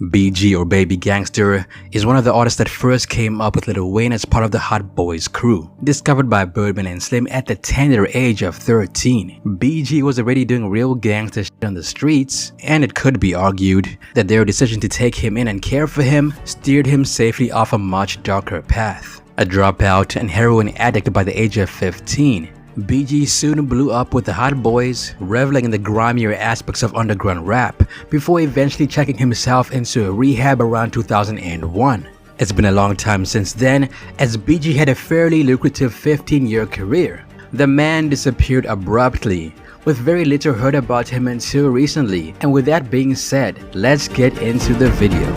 BG or Baby Gangster is one of the artists that first came up with Lil Wayne as part of the Hot Boys crew. Discovered by Birdman and Slim at the tender age of 13, BG was already doing real gangster shit on the streets, and it could be argued that their decision to take him in and care for him steered him safely off a much darker path. A dropout and heroin addict by the age of 15, BG soon blew up with the Hot Boys, reveling in the grimier aspects of underground rap, before eventually checking himself into a rehab around 2001. It's been a long time since then, as BG had a fairly lucrative 15-year career. The man disappeared abruptly, with very little heard about him until recently, and with that being said, let's get into the video.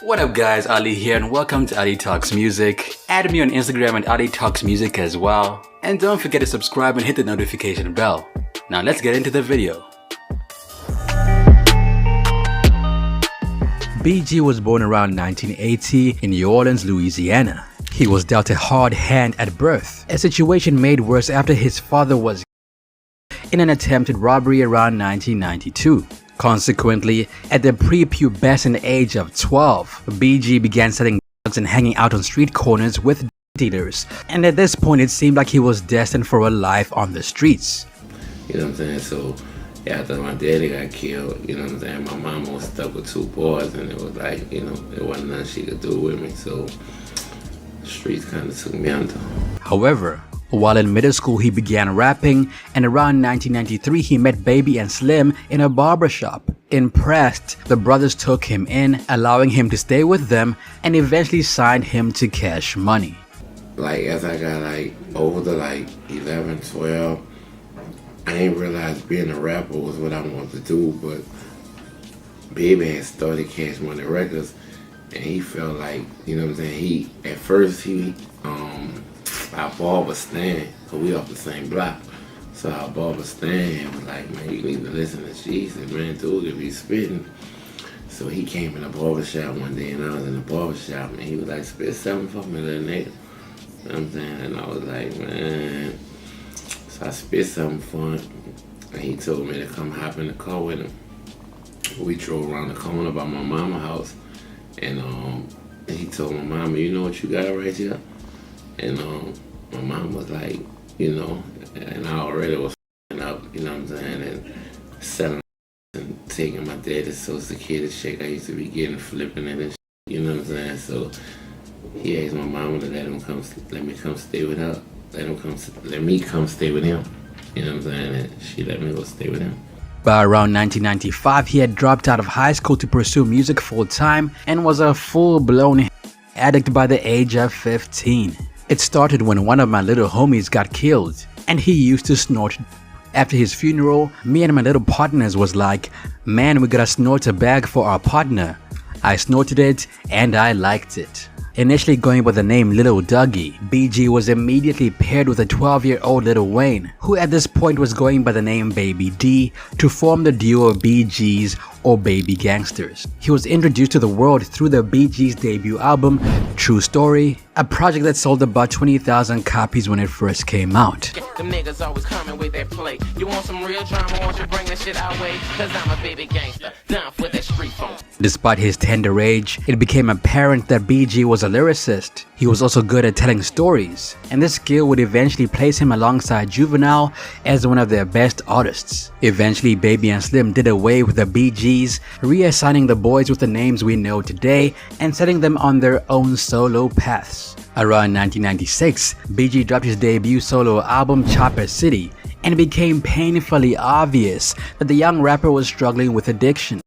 What up guys, Ali here and welcome to Ali Talks Music. Add me on Instagram at Ali Talks Music as well. And don't forget to subscribe and hit the notification bell. Now let's get into the video. BG was born around 1980 in New Orleans, Louisiana. He was dealt a hard hand at birth, a situation made worse after his father was in an attempted robbery around 1992. Consequently, at the prepubescent age of 12, BG began selling drugs and hanging out on street corners with dealers, and at this point it seemed like he was destined for a life on the streets. You know what I'm saying? So after my daddy got killed, you know what I'm saying, my mom was stuck with two boys, and it was like, you know, it wasn't nothing she could do with me, so the streets kind of took me under. However, while in middle school he began rapping, and around 1993 he met Baby and Slim in a barbershop. Impressed, the brothers took him in, allowing him to stay with them, and eventually signed him to Cash Money. Like as I got like older, like 11, 12, I ain't realized being a rapper was what I wanted to do, but Baby had started Cash Money Records, and he felt like, you know what I'm saying, at first our barber Stan, cause we off the same block. So our barber Stan was like, man, you need to listen to Jesus, man, dude, if he's spitting. So he came in the barbershop one day, and I was in the barbershop, and he was like, spit something for me, little nigga. You know what I'm saying? And I was like, man. So I spit something for him, and he told me to come hop in the car with him. We drove around the corner by my mama's house, and he told my mama, you know what you got right here? And my mom was like, you know, and I already was up, you know what I'm saying, and selling and taking my daddy's Social Security check I used to be getting, flipping it and shit, you know what I'm saying. So he asked my mama to let me come stay with her, let me come stay with him, you know what I'm saying, and she let me go stay with him. By around 1995, he had dropped out of high school to pursue music full-time and was a full-blown addict by the age of 15. It started when one of my little homies got killed, and he used to snort. After his funeral, me and my little partners was like, man, we gotta snort a bag for our partner. I snorted it, and I liked it. Initially going by the name Lil Dougie, BG was immediately paired with a 12-year-old Lil Wayne, who at this point was going by the name Baby D, to form the duo BG'z or Baby Gangstaz. He was introduced to the world through the BG'z debut album, True Story, a project that sold about 20,000 copies when it first came out. Them niggas always coming with that play. You want some real drama, won't you bring that shit our way? Cause I'm a baby gangster, down for that street phone. Despite his tender age, it became apparent that BG was a lyricist. He was also good at telling stories, and this skill would eventually place him alongside Juvenile as one of their best artists. Eventually, Baby and Slim did away with the BG'z, reassigning the boys with the names we know today and setting them on their own solo paths. Around 1996, BG dropped his debut solo album Chopper City, and it became painfully obvious that the young rapper was struggling with addiction.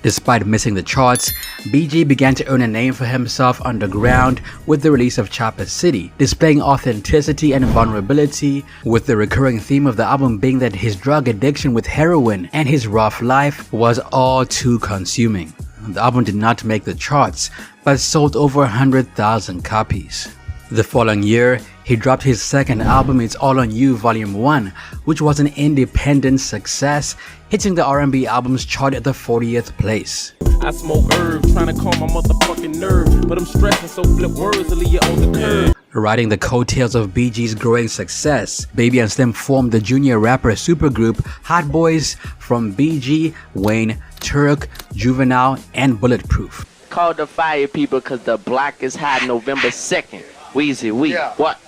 Despite missing the charts, BG began to earn a name for himself underground with the release of Chopper City, displaying authenticity and vulnerability, with the recurring theme of the album being that his drug addiction with heroin and his rough life was all too consuming. The album did not make the charts, but sold over 100,000 copies. The following year, he dropped his second album, It's All On You Volume 1, which was an independent success, hitting the R&B albums chart at the 40th place. I smoke herb, trying to calm my motherfucking nerve, but I'm stressing, so flip words to leave you on the curb. Riding the coattails of BG's growing success, Baby and Slim formed the junior rapper supergroup Hot Boys from BG, Wayne, Turk, Juvenile, and Bulletproof. Call the fire people cause the block is hot November 2nd. Weezy, Yeah. What?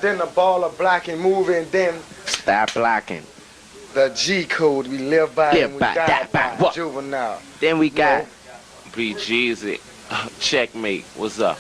Then the ball of blocking, moving, then Stop blocking. the G code we live by Live and we by, die die by. by. What? Juvenile. Then we got No. BG'z. Checkmate. What's up?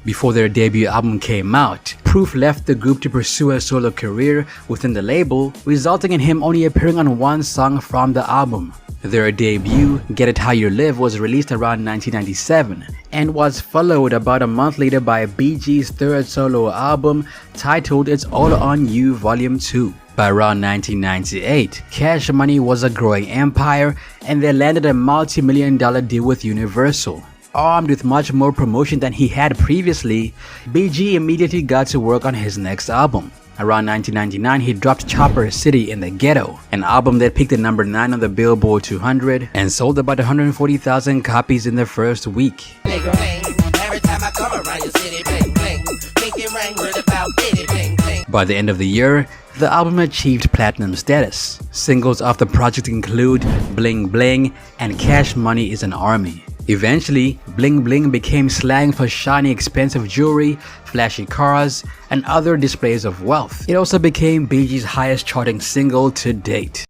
Before their debut album came out, Proof left the group to pursue a solo career within the label, resulting in him only appearing on one song from the album. Their debut, Get It How You Live, was released around 1997 and was followed about a month later by BG's third solo album titled It's All On You Volume 2. By around 1998, Cash Money was a growing empire and they landed a multi-million-dollar deal with Universal. Armed with much more promotion than he had previously, BG immediately got to work on his next album. Around 1999, he dropped Chopper City in the Ghetto, an album that peaked at number 9 on the Billboard 200 and sold about 140,000 copies in the first week. By the end of the year, the album achieved platinum status. Singles off the project include Bling Bling and Cash Money is an Army. Eventually, Bling Bling became slang for shiny expensive jewelry, flashy cars, and other displays of wealth. It also became BG's highest charting single to date.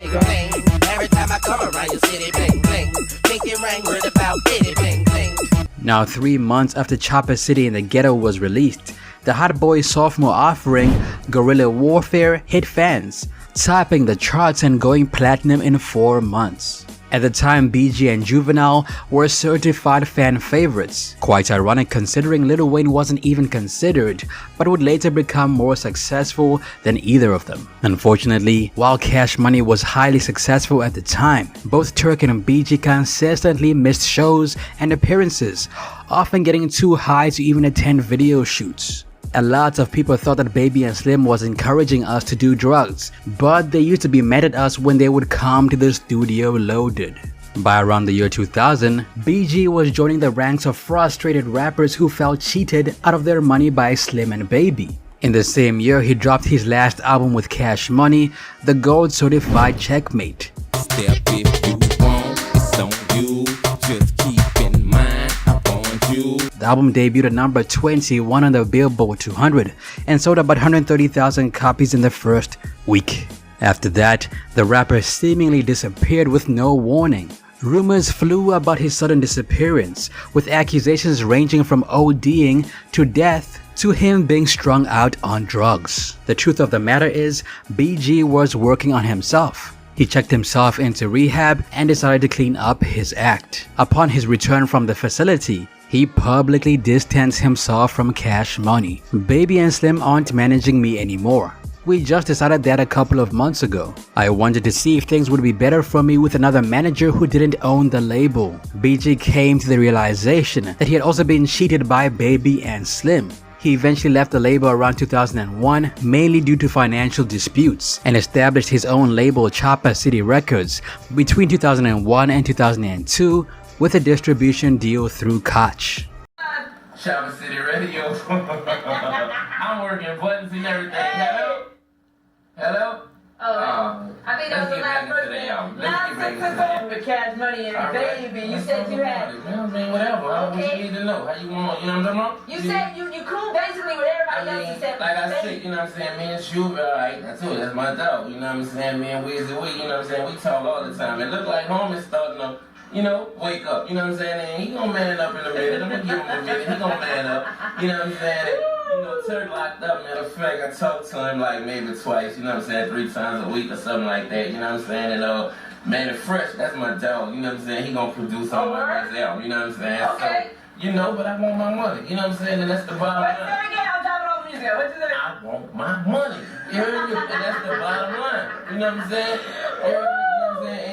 Now 3 months after Chopper City in the Ghetto was released, the Hot Boys' sophomore offering, Guerrilla Warfare, hit fans, topping the charts and going platinum in 4 months. At the time, BG and Juvenile were certified fan favorites. Quite ironic considering Lil Wayne wasn't even considered, but would later become more successful than either of them. Unfortunately, while Cash Money was highly successful at the time, both Turk and BG consistently missed shows and appearances, often getting too high to even attend video shoots. A lot of people thought that Baby and Slim was encouraging us to do drugs, but they used to be mad at us when they would come to the studio loaded. By around the year 2000, BG was joining the ranks of frustrated rappers who felt cheated out of their money by Slim and Baby. In the same year, he dropped his last album with Cash Money, the gold-certified Checkmate. Step if you want, it's on you. Just keep in mind, I want you. The album debuted at number 21 on the Billboard 200 and sold about 130,000 copies in the first week. After that, the rapper seemingly disappeared with no warning. Rumors flew about his sudden disappearance, with accusations ranging from ODing to death to him being strung out on drugs. The truth of the matter is, BG was working on himself. He checked himself into rehab and decided to clean up his act. Upon his return from the facility, he publicly distanced himself from Cash Money. Baby and Slim aren't managing me anymore. We just decided that a couple of months ago. I wanted to see if things would be better for me with another manager who didn't own the label. BG came to the realization that he had also been cheated by Baby and Slim. He eventually left the label around 2001, mainly due to financial disputes, and established his own label Chopper City Records between 2001 and 2002 with a distribution deal through Koch. Chopper City Radio. I'm working buttons and everything. Hello? Hello? I think that was the last person. Nonsense with Cash Money and Baby. You said you had. I mean, whatever. I just need to know how you want. You know what I'm talking about? You said you cool basically with everybody else. You said like I Baby. said, you know what I'm saying? Me and Shuba, alright, I told you, that's my dog. You know what I'm saying? Me and Weezy, you know what I'm saying? We talk all the time. It look like homie's starting to, wake up. You know what I'm saying? And he gonna man up in a minute. I'm gonna give him a minute. He gonna man up. You know what I'm saying? Turk locked up, matter of fact, I talked to him like maybe twice, you know what I'm saying, 3 times a week or something like that, you know what I'm saying, and man, the Fresh, that's my dog, you know what I'm saying, he gonna produce on my next album, you know what I'm saying, okay. So, but I want my money, you know what I'm saying, and that's the bottom line. I'm dropping all the music. What you say? I want my money, you heard me, and that's the bottom line, you know what I'm saying,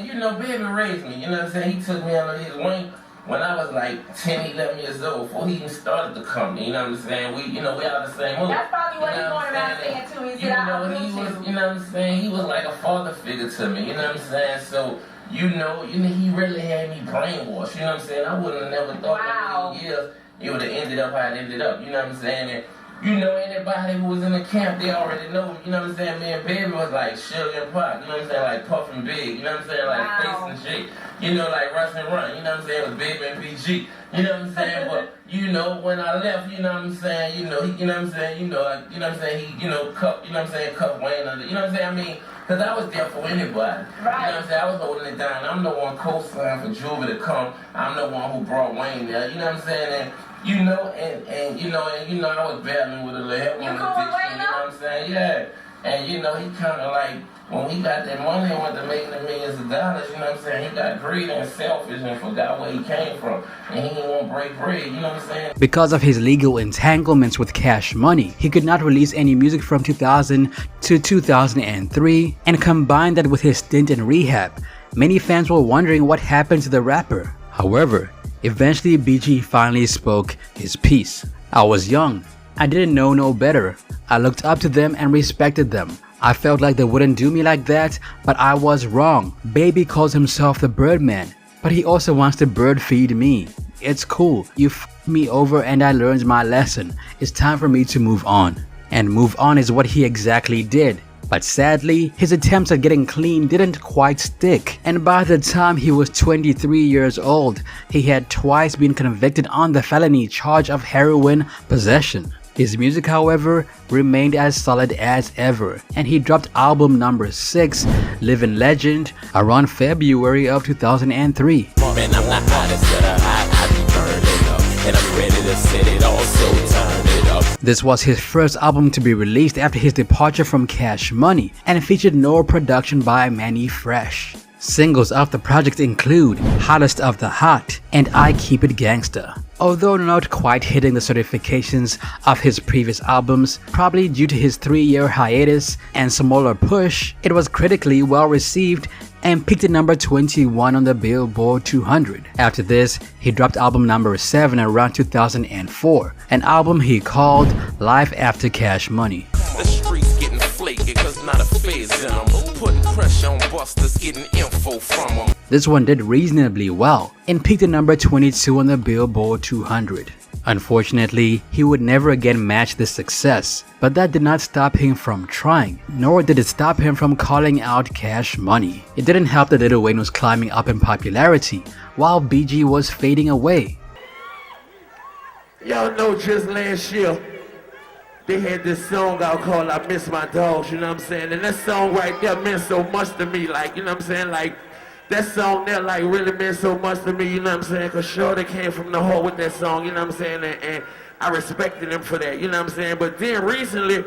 you know what I'm saying, and Baby raised me, you know what I'm saying, he took me under his wing. When I was like 10, 11 years old, before he even started the company, you know what I'm saying? We all the same movie. That's probably what he's going around saying too. He said, he was, you know what I'm saying? He was like a father figure to me, you know what I'm saying? So, he really had me brainwashed, you know what I'm saying? I wouldn't have never thought that in years it would have ended up how it ended up, you know what I'm saying? And You know, anybody who was in the camp, they already know, you know what I'm saying? Me and Baby was like Sugar and Pop, you know what I'm saying? Like Puff and Big, you know what I'm saying? Like Face and Shake, you know, like Rush and Run, you know what I'm saying? It was Baby and BG, you know what I'm saying? But, you know, when I left, you know what I'm saying? You know, he, you know what I'm saying? You know what I'm saying? He, you know, cup, you know what I'm saying? Cup Wayne under, you know what I'm saying? I mean, because I was there for anybody. Right. You know what I'm saying? I was holding it down. I'm the one co-signed for Juvie to come. I'm the one who brought Wayne there. You know what I'm saying? And you know, and you know, I was battling with a little heroin addiction. You know what I'm saying? Yeah. And you know, he kind of like, when he got that money and went to making the millions of dollars, you know what I'm saying? He got greedy and selfish and forgot where he came from. And he didn't want to break bread, you know what I'm saying? Because of his legal entanglements with Cash Money, he could not release any music from 2000 to 2003 and combine that with his stint in rehab. Many fans were wondering what happened to the rapper. However, eventually BG finally spoke his piece. I was young. I didn't know no better. I looked up to them and respected them. I felt like they wouldn't do me like that, but I was wrong. Baby calls himself the Birdman, but he also wants to bird feed me. It's cool. You f***ed me over and I learned my lesson. It's time for me to move on. And move on is what he exactly did. But sadly, his attempts at getting clean didn't quite stick. And by the time he was 23 years old, he had twice been convicted on the felony charge of heroin possession. His music, however, remained as solid as ever, and he dropped album number 6, Living Legend, around February of 2003. Man, I'm the hottest that I be burning up, and I'm ready to set it all, so turn it up. This was his first album to be released after his departure from Cash Money, and featured no production by Manny Fresh. Singles of the project include Hottest of the Hot and I Keep It Gangsta. Although not quite hitting the certifications of his previous albums, probably due to his 3-year hiatus and smaller push, it was critically well received and peaked at number 21 on the Billboard 200. After this, he dropped album number 7 around 2004, an album he called Life After Cash Money. The streets getting flaky cause not a phase in them. Putting pressure on busters, getting info from them. This one did reasonably well and peaked at number 22 on the Billboard 200. Unfortunately, he would never again match this success, but that did not stop him from trying, nor did it stop him from calling out Cash Money. It didn't help that Lil Wayne was climbing up in popularity, while BG was fading away. Y'all know just last year, they had this song out called I Miss My Dogs, you know what I'm saying? And that song right there meant so much to me, like, you know what I'm saying? Like, that song there, like, really meant so much to me, you know what I'm saying? Because Shorty came from the heart with that song, you know what I'm saying? And I respected him for that, you know what I'm saying? But then recently,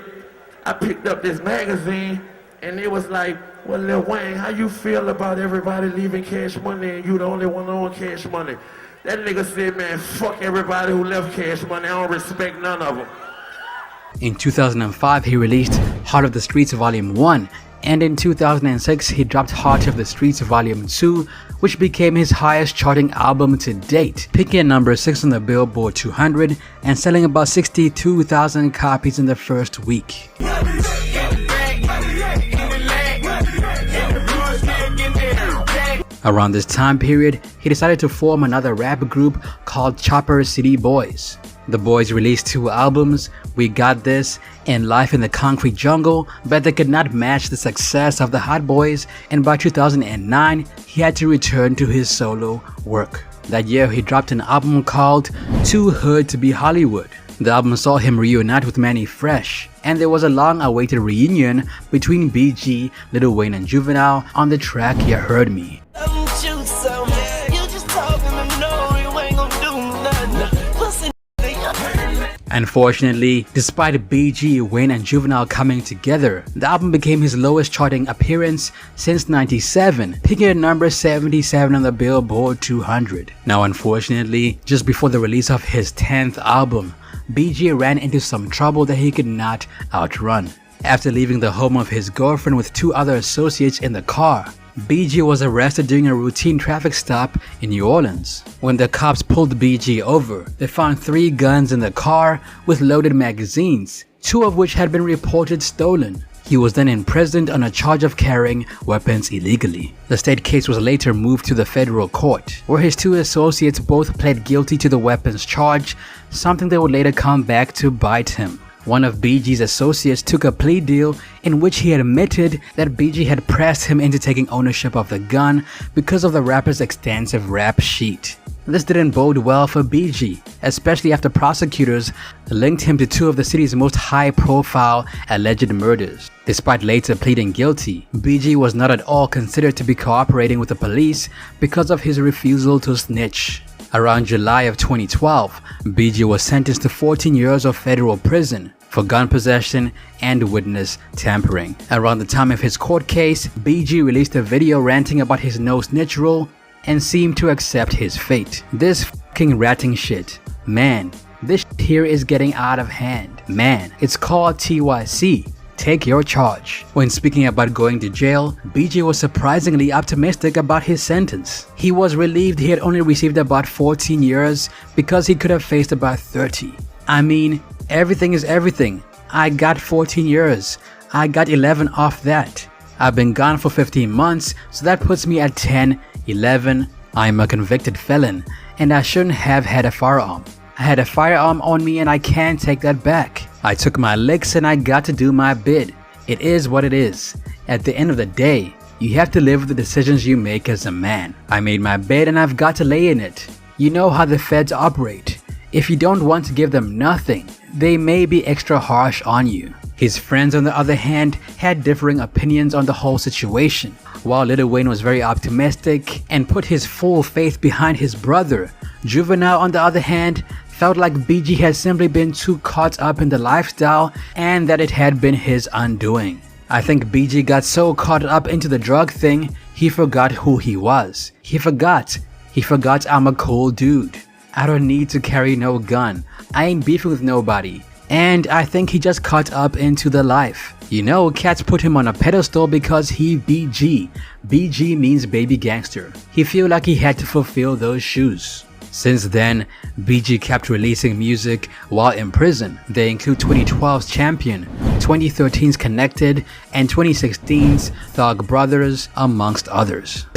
I picked up this magazine, and it was like, well, Lil Wayne, how you feel about everybody leaving Cash Money and you the only one on Cash Money? That nigga said, man, fuck everybody who left Cash Money, I don't respect none of them. In 2005, he released Heart of the Streets Volume 1, and in 2006, he dropped Heart of the Streets Volume 2, which became his highest charting album to date, peaking at number 6 on the Billboard 200 and selling about 62,000 copies in the first week. Around this time period, he decided to form another rap group called Chopper City Boys. The boys released 2 albums, We Got This and Life in the Concrete Jungle, but they could not match the success of the Hot Boys, and by 2009, he had to return to his solo work. That year, he dropped an album called Too Hood to Be Hollywood. The album saw him reunite with Manny Fresh, and there was a long-awaited reunion between BG, Lil Wayne and Juvenile on the track You Heard Me. Unfortunately, despite BG, Wayne and Juvenile coming together, the album became his lowest charting appearance since '97, peaking at number 77 on the Billboard 200. Now unfortunately, just before the release of his 10th album, BG ran into some trouble that he could not outrun. After leaving the home of his girlfriend with 2 other associates in the car, BG was arrested during a routine traffic stop in New Orleans. When the cops pulled BG over, they found 3 guns in the car with loaded magazines, 2 of which had been reported stolen. He was then imprisoned on a charge of carrying weapons illegally. The state case was later moved to the federal court, where his 2 associates both pled guilty to the weapons charge, something that would later come back to bite him. One of BG's associates took a plea deal in which he admitted that BG had pressed him into taking ownership of the gun because of the rapper's extensive rap sheet. This didn't bode well for BG, especially after prosecutors linked him to two of the city's most high-profile alleged murders. Despite later pleading guilty, BG was not at all considered to be cooperating with the police because of his refusal to snitch. Around July of 2012, BG was sentenced to 14 years of federal prison for gun possession and witness tampering. Around the time of his court case, BG released a video ranting about his no snitch rule and seemed to accept his fate. This fucking ratting shit. Man, this shit here is getting out of hand. Man, it's called TYC. Take your charge. When speaking about going to jail, BG was surprisingly optimistic about his sentence. He was relieved he had only received about 14 years because he could have faced about 30. I mean, everything is everything. I got 14 years. I got 11 off that. I've been gone for 15 months, so that puts me at 10, 11. I'm a convicted felon, and I shouldn't have had a firearm. I had a firearm on me and I can't take that back. I took my licks and I got to do my bid. It is what it is. At the end of the day, you have to live with the decisions you make as a man. I made my bed and I've got to lay in it. You know how the feds operate. If you don't want to give them nothing, they may be extra harsh on you. His friends, on the other hand, had differing opinions on the whole situation. While Lil Wayne was very optimistic and put his full faith behind his brother, Juvenile, on the other hand, felt like BG had simply been too caught up in the lifestyle and that it had been his undoing. I think BG got so caught up into the drug thing, he forgot who he was. He forgot I'm a cool dude. I don't need to carry no gun. I ain't beefing with nobody. And I think he just caught up into the life. You know, cats put him on a pedestal because he BG. BG means baby gangster. He feel like he had to fulfill those shoes. Since then, BG kept releasing music while in prison. They include 2012's Champion, 2013's Connected, and 2016's Thug Brothers, amongst others.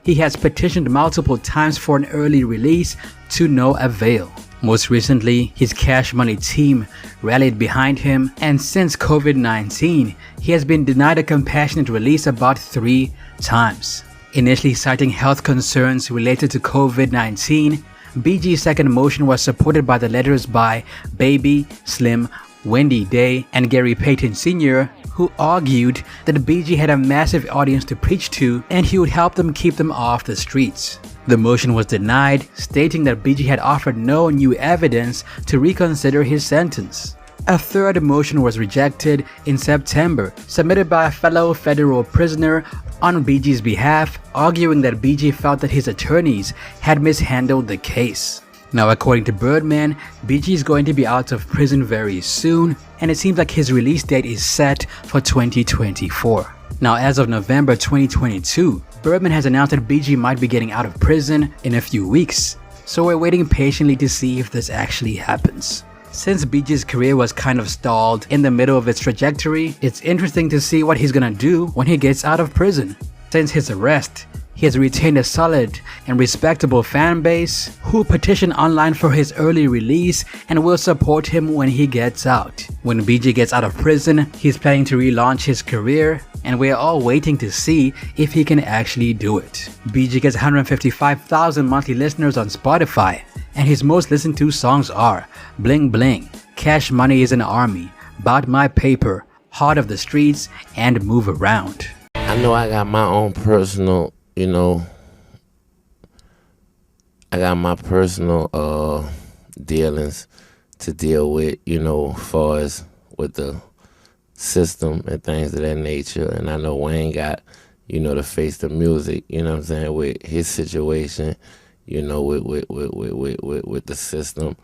He has petitioned multiple times for an early release to no avail. Most recently, his Cash Money team rallied behind him, and since COVID-19, he has been denied a compassionate release about 3 times. Initially citing health concerns related to COVID-19, BG's second motion was supported by the letters by Baby, Slim, Wendy Day, and Gary Payton Sr., who argued that BG had a massive audience to preach to and he would help them keep them off the streets. The motion was denied, stating that BG had offered no new evidence to reconsider his sentence. A third motion was rejected in September, submitted by a fellow federal prisoner on BG's behalf, arguing that BG felt that his attorneys had mishandled the case. Now, according to Birdman, BG is going to be out of prison very soon, and it seems like his release date is set for 2024. Now, as of November 2022, Birdman has announced that BG might be getting out of prison in a few weeks, so we're waiting patiently to see if this actually happens. Since BG's career was kind of stalled in the middle of its trajectory, it's interesting to see what he's gonna do when he gets out of prison. Since his arrest, he has retained a solid and respectable fan base who petition online for his early release and will support him when he gets out. When BG gets out of prison, he's planning to relaunch his career, and we're all waiting to see if he can actually do it. BG gets 155,000 monthly listeners on Spotify, and his most listened to songs are Bling Bling, Cash Money is an Army, Bout My Paper, Heart of the Streets, and Move Around. I know I got my own personal, I got my personal dealings to deal with, far as with the system and things of that nature. And I know Wayne got, to face the music, with his situation, with the system.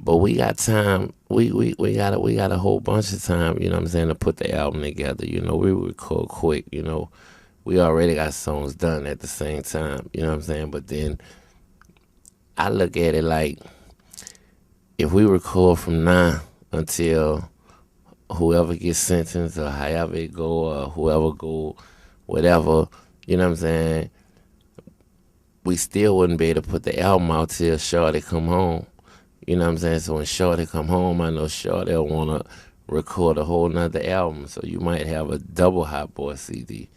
But we got time. We got a whole bunch of time, to put the album together. We record quick, We already got songs done at the same time, But then I look at it like if we record from now until whoever gets sentenced or however it go or whoever go, whatever, we still wouldn't be able to put the album out till Shorty come home. You know what I'm saying? So when Shorty come home, I know Shorty will want to record a whole nother album. So you might have a double Hot Boy CD.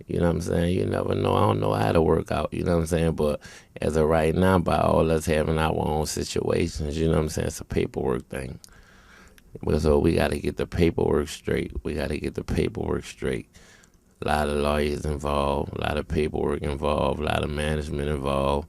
You know what I'm saying? You never know. I don't know how to work out. You know what I'm saying? But as of right now, by all us having our own situations, you know what I'm saying? It's a paperwork thing. So we got to get the paperwork straight. A lot of lawyers involved, a lot of paperwork involved, a lot of management involved.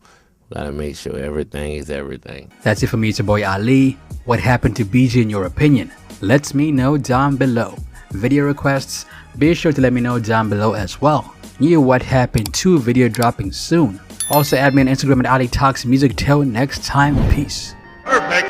We gotta make sure everything is everything. That's it for me, it's your boy Ali. What happened to BG in your opinion? Let me know down below. Video requests, be sure to let me know down below as well. New What Happened 2 video dropping soon. Also add me on Instagram at Ali Talks Music. Till next time, peace. Perfect.